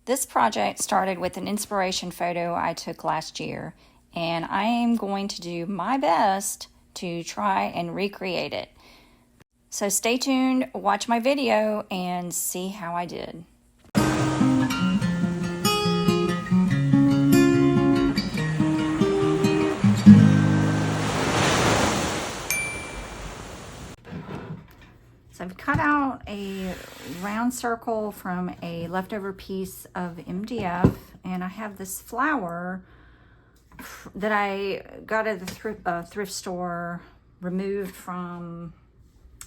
This project started with an inspiration photo I took last year, and I am going to do my best to try and recreate it. So stay tuned, watch my video, and see how I did. So I've cut out a round circle from a leftover piece of MDF, and I have this flower that I got at the thrift store, removed from,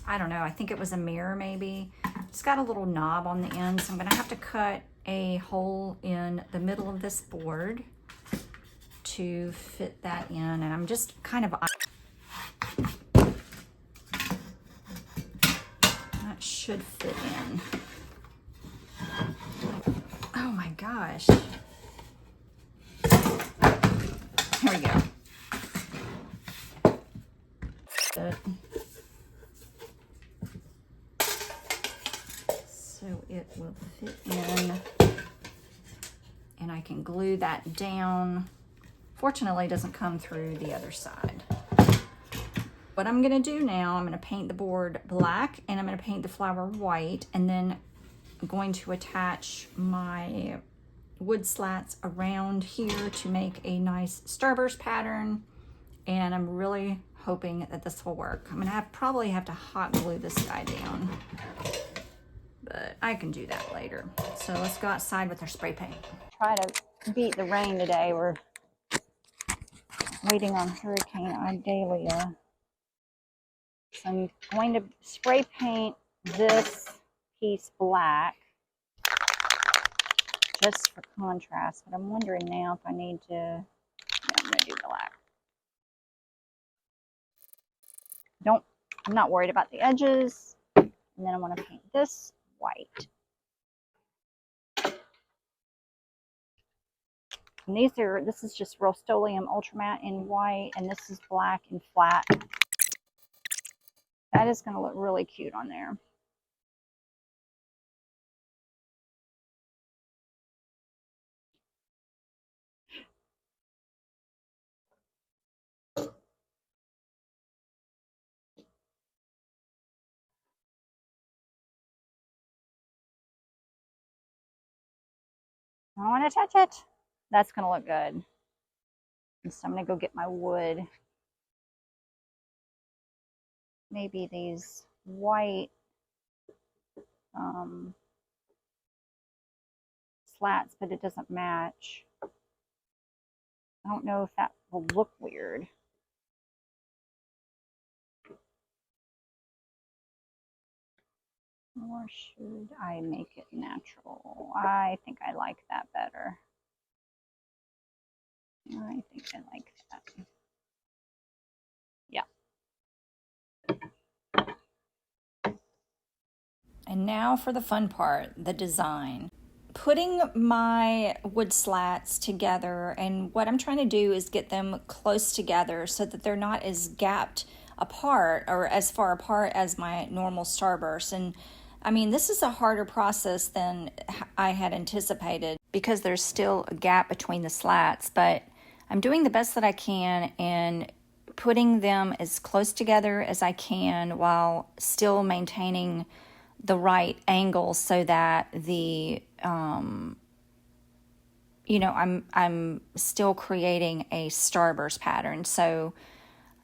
I don't know, I think it was a mirror maybe. It's got a little knob on the end, so I'm gonna have to cut a hole in the middle of this board to fit that in, and I'm just kind of, that should fit in. Oh my gosh. Here we go. So it will fit in, and I can glue that down. Fortunately, it doesn't come through the other side. What I'm gonna do now, I'm gonna paint the board black and I'm gonna paint the flower white, and then I'm going to attach my wood slats around here to make a nice starburst pattern, and I'm really hoping that this will work. I'm gonna probably have to hot glue this guy down, but I can do that later. So let's go outside with our spray paint. Try to beat the rain today. We're waiting on Hurricane Idalia. So I'm going to spray paint this piece black just for contrast, but I'm wondering now if I need to, yeah, I'm gonna do black. I'm not worried about the edges. And then I want to paint this white. And this is just Rust-Oleum Ultramatte in white, and this is black and flat. That is going to look really cute on there. I don't want to touch it. That's going to look good. And so I'm going to go get my wood. Maybe these white slats, but it doesn't match. I don't know if that will look weird. Or should I make it natural? I think I like that better. I think I like that. Yeah. And now for the fun part, the design. Putting my wood slats together, and what I'm trying to do is get them close together so that they're not as gapped apart or as far apart as my normal starburst. And I mean, this is a harder process than I had anticipated because there's still a gap between the slats, but I'm doing the best that I can and putting them as close together as I can while still maintaining the right angle so that the you know, I'm still creating a starburst pattern. So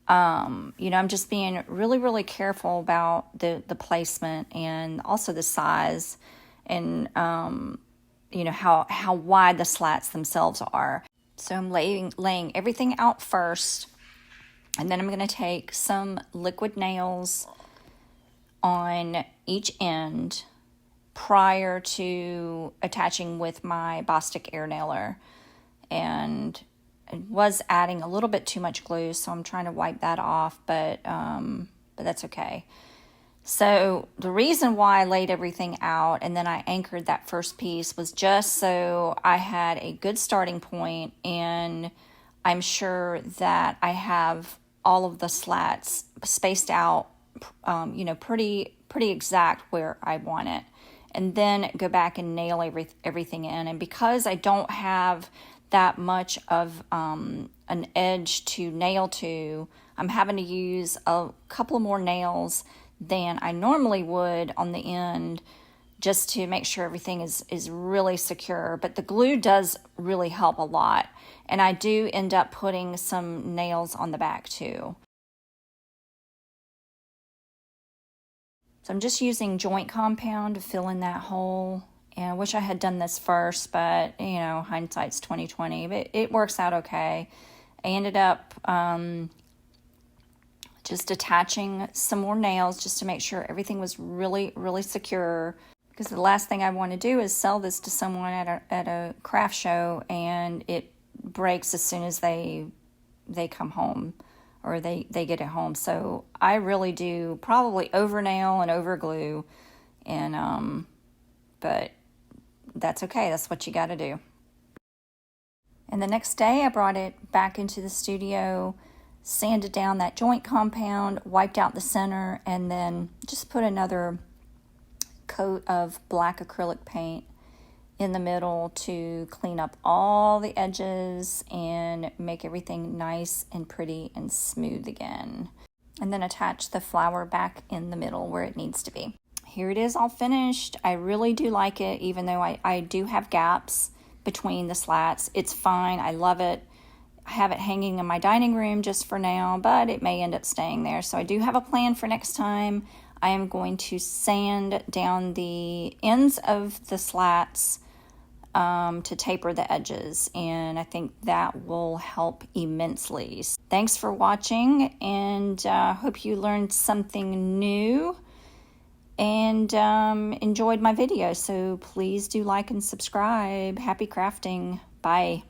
you know, I'm just being really careful about the placement and also the size, and you know, how wide the slats themselves are. So I'm laying everything out first, and then I'm going to take some liquid nails on each end prior to attaching with my Bostik air nailer, and it was adding a little bit too much glue, so I'm trying to wipe that off, but that's okay. So the reason why I laid everything out and then I anchored that first piece was just so I had a good starting point, and I'm sure that I have all of the slats spaced out, you know, pretty exact where I want it. and then go back and nail everything in. And because I don't have that much of an edge to nail to, I'm having to use a couple more nails than I normally would on the end, just to make sure everything is really secure. But the glue does really help a lot. And I do end up putting some nails on the back too. So I'm just using joint compound to fill in that hole. And I wish I had done this first, but you know, hindsight's 20/20. But it works out okay. I ended up just attaching some more nails just to make sure everything was really, really secure. Because the last thing I want to do is sell this to someone at a craft show and it breaks as soon as they come home, or they get it home. So I really do probably over nail and over glue, and but that's okay. That's what you got to do. And the next day I brought it back into the studio, sanded down that joint compound, wiped out the center, and then just put another coat of black acrylic paint in the middle to clean up all the edges and make everything nice and pretty and smooth again. And then attach the flower back in the middle where it needs to be. Here it is all finished. I really do like it, even though I do have gaps between the slats. It's fine. I love it. I have it hanging in my dining room just for now, but it may end up staying there. So I do have a plan for next time. I am going to sand down the ends of the slats to taper the edges, and I think that will help immensely. Thanks for watching, and hope you learned something new and enjoyed my video. So please do like and subscribe. Happy crafting. Bye.